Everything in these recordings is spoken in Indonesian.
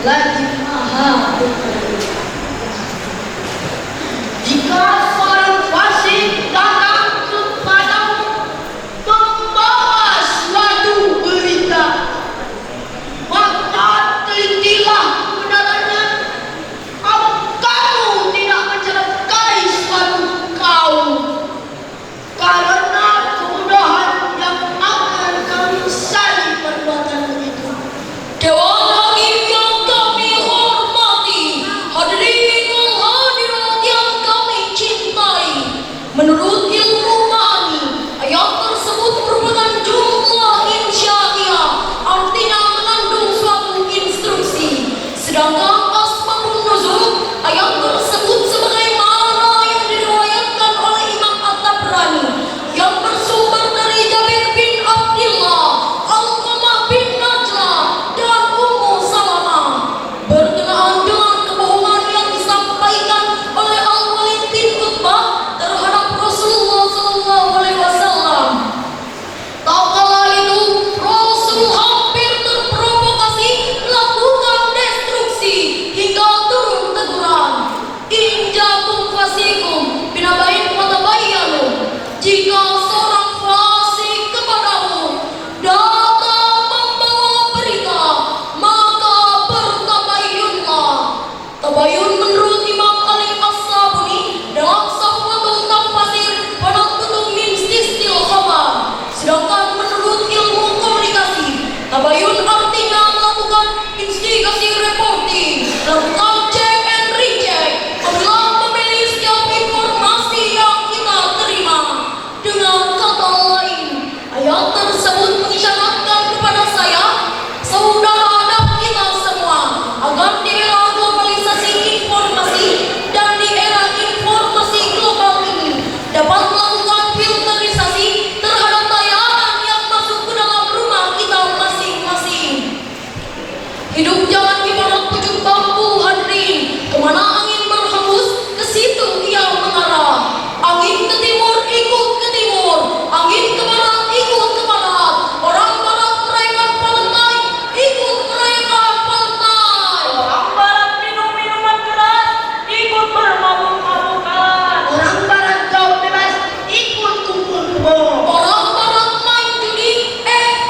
lagi maha berkarya. Jika seorang fasik datang kepadamu membawa suatu berita, maka telitilah kebenarannya. Apa kamu tidak mencelakai suatu kaum karena kebodohan yang akan kami sesali perbuatan itu? Dewan Hakim yang kami hormati, hadirin wal hadirat yang kami cintai, menurut ilmu ma'ani, ayat tersebut merupakan jumlah insya'iyah, artinya mengandung suatu instruksi. Sedangkan asbabun nuzul, ayat tersebut sebagaimana yang diriwayatkan oleh Imam At-Tabrani yang bersumber dari Jabir bin Abdullah, Alqamah bin Najlah, dan Ummu Salamah, berkenaan dengan kebohongan yang disampaikan oleh Al-Walid bin Utbah terhadap Rasulullah SAW. Tak kala itu Rasul hampir terprovokasi melakukan destruksi hingga turun teguran. In ja'akum fasiqun binaba'in fatabayyanu, jika seorang fasik kepadamu datang membawa berita, maka bertabayyunlah. Tabayyun menurut Imam Ali As-Sabuni dalam Safwatul Tafsir penakutun min sistil khabar. Sedangkan menurut ilmu komunikasi, tabayyun artinya melakukan investigasi reporting, melakukan check and recheck, memilah memilih setiap informasi yang kita terima. Dengan kata lain, ayat tersebut mengisyaratkan kepada saya, saudara dan kita semua, agar di era globalisasi informasi dan di era informasi global ini dapat melakukan filterisasi terhadap tayangan yang masuk ke dalam rumah kita masing-masing. Hidup jangan ibarat pucuk bambu, hadirin. Kemana angin berhembus, ke situ ia mengarah. Angin ke timur ikut ke timur, angin ke barat ikut ke barat. Orang barat merayakan Valentine, ikut merayakan Valentine. Orang barat minum minuman keras, ikut bermabuk-mabukan. Orang barat kau bebas ikut kumpul kebo. Orang barat main judi,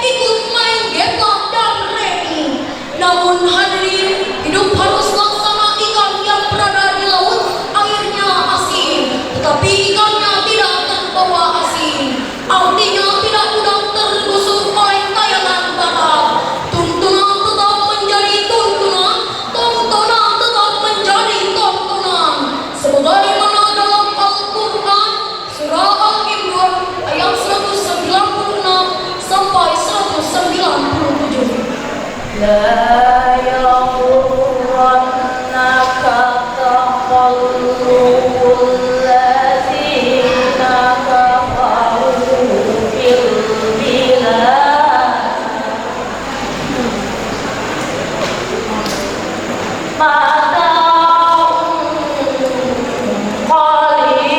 ikut main getok dan remi. Namun hadirin, hidup harus laksana ikan yang berada di laut, airnya asin, tetapi ikannya tidak terbawa asin. Artinya tidak mudah tergusur oleh tayangan barat. Tuntunan tetap menjadi tuntunan, tontonan tetap menjadi tontonan. Sebagaimana dalam Al-Quran, surah Al-Imran ayat 196 sampai 197. La yaghurrannaka taqallubul ladzina kafaru fil bilad. Mata'un qalil,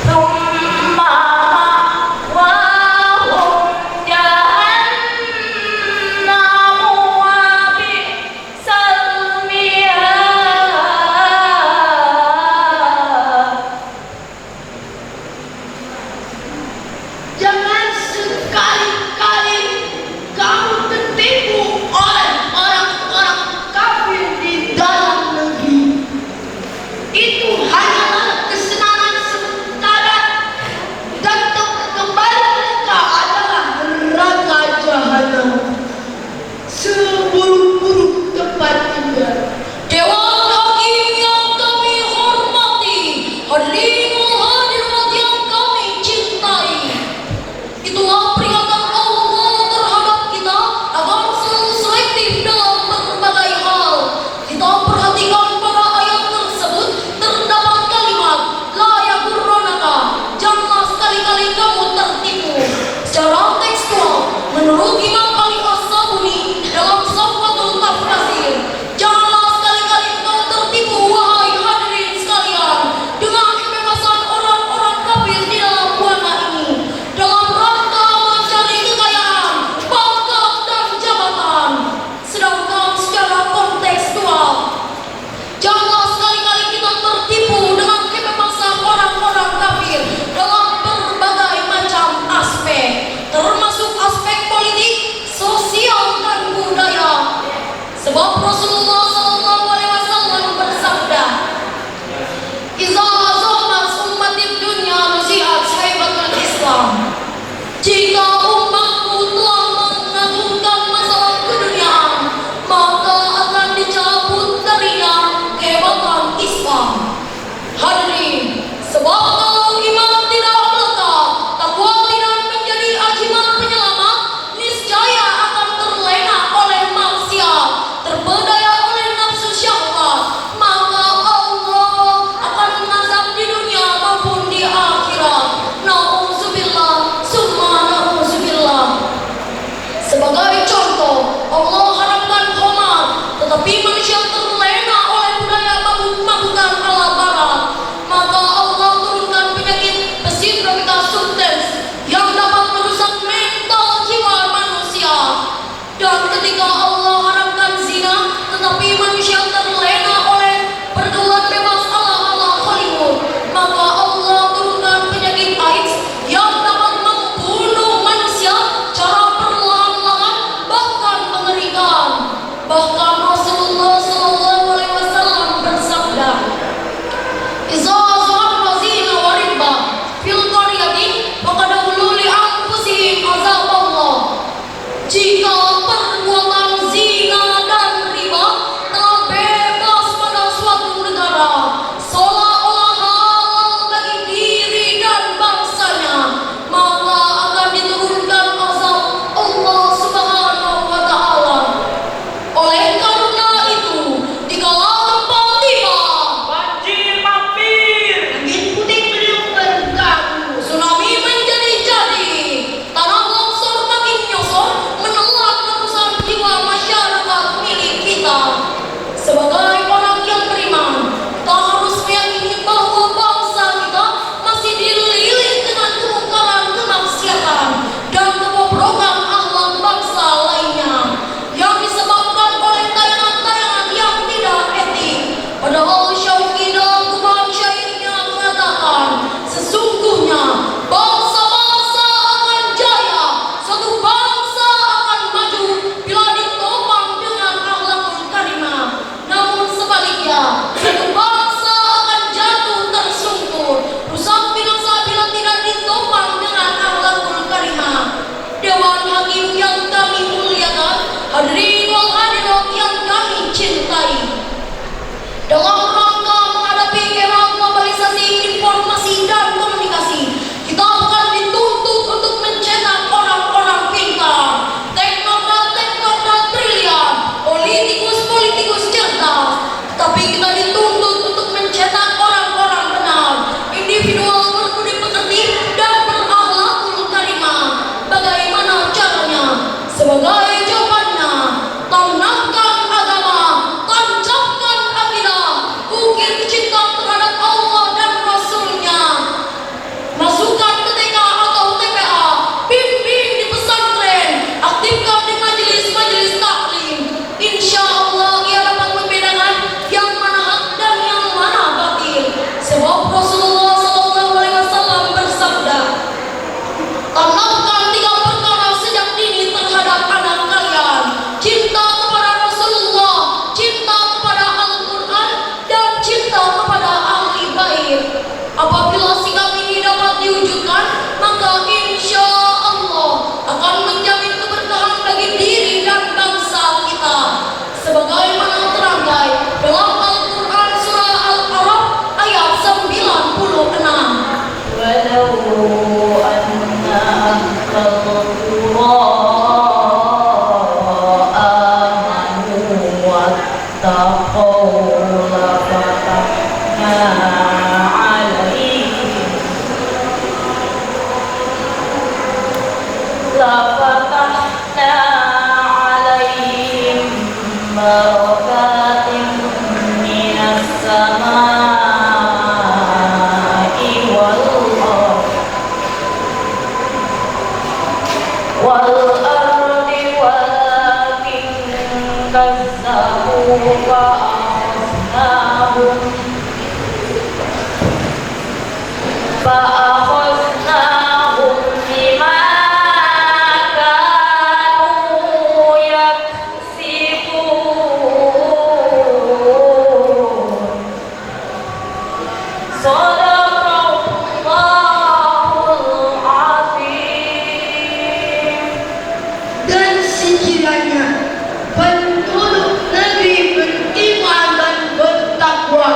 thumma ma'wahum jahannam wa bi'sal mihad. Jangan sekali-kali Hadirin, sebab kalau iman tidak melekat, takwa tidak menjadi ajiman penyelamat, niscaya akan terlena oleh maksiat, terpedaya oleh nafsu syahwat, maka Allah akan mengazab di dunia maupun di akhirat. Nauzubillah, summa nauzubillah. Sebagai contoh, Allah haramkan khamar, tetapi manusia terlena oleh budaya mabuk-mabukan ala barat. Maka Allah turunkan penyakit psikotropika substance yang dapat merusak mental jiwa manusia. Dan ketika Allah haramkan zina, tetapi manusia terlena oleh pergaulan bebas ala-ala Hollywood, maka Allah turunkan penyakit AIDS yang dapat membunuh manusia secara perlahan-lahan, bahkan mengerikan. Bahkan Rasulullah SAW bersabda, "Iza zahara zina wa riba fil qaryati faqad hulu li anfusihim azab Allah." Jika perbuatan zina dan riba telah bebas pada suatu negara, seolah-olah halal bagi diri dan bangsanya, maka akan diturunkan azab Allah Subhanahu wa Ta'ala. Oleh karena itu, dikala gempa tiba, Banjir mampir. Angin puting beliung berganggu. tsunami menjadi-jadi, tanah longsor makin nyosor, menelan ratusan jiwa masyarakat milik kita. Sebagai orang yang beriman, kita harus meyakini bahwa bangsa kita masih dililit dengan kemungkaran, kemaksiatan, dan kebobrokan akhlak bangsa lainnya yang disebabkan oleh tayangan-tayangan yang tidak etik. Padahal Syauqi dalam kubah syairnya mengatakan, sesungguhnya bangsa-bangsa akan jaya, suatu bangsa akan maju bila ditopang dengan akhlakul karimah. Namun sebaliknya, suatu bangsa akan jatuh tersungkur, rusak binasa bila tidak ditopang dengan akhlakul karimah. Dewan Hakim yang kami muliakan, hadirin wal hadirat yang kami cintai, dalam rangka menghadapi era globalisasi informasi dan komunikasi, kita akan dituntut untuk mencetak orang-orang pintar, teknokrat-teknokrat brilian, politikus-politikus cerdas. Tapi kita dituntut untuk mencetak orang-orang benar, individual berbudi pekerti dan berakhlakul karimah. Bagaimana caranya? Sebagai jawabannya, tanamkan agama, tancapkan akidah, ukir kecintaan terhadap Allah dan Rasulnya. Masukkan ke TK atau TPA, bimbing di pesantren, aktifkan di majelis-majelis taklim. Insya Allah ia dapat membedakan yang mana hak dan yang mana batil. Sebab Rasulullah SAW bersabda, tanamkan 3 perkara sejak dini terhadap anak kalian: cinta kepada Rasulullah, cinta kepada Al-Quran, dan cinta kepada ahli bait. Apabila sikap ini dapat diwujudkan, maka insya Allah akan menjamin keberkahan bagi diri dan bangsa kita. Sebagaimana terangkai dalam Al-Quran surah Al-Araf ayat 96. Walau anna ahlal qura amanu wattaqaw lafatahna alaihim barakatin minas samai wal ardi walakin kazzabu fa'akhadnahum bima kanu yaksibun. Shadaqallahul azim. Dan sekiranya penduduk negeri beriman dan bertakwa,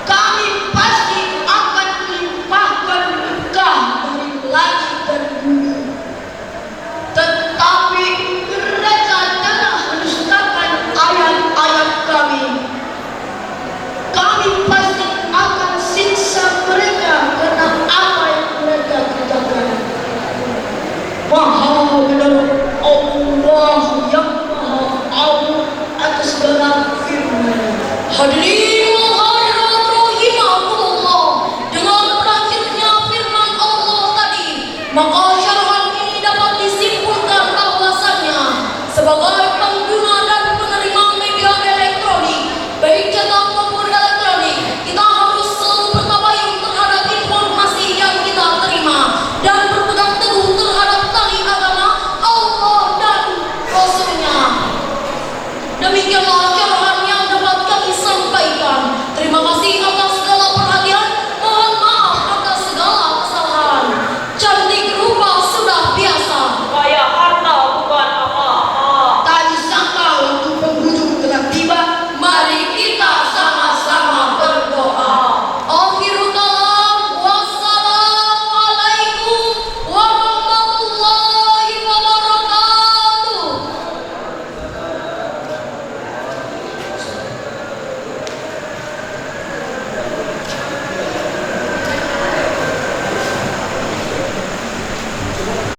kami Hadirin wal hadirat rahimakumullah, dengan berakhirnya firman Allah tadi, maka syarahan ini dapat disimpulkan bahwasannya sebagai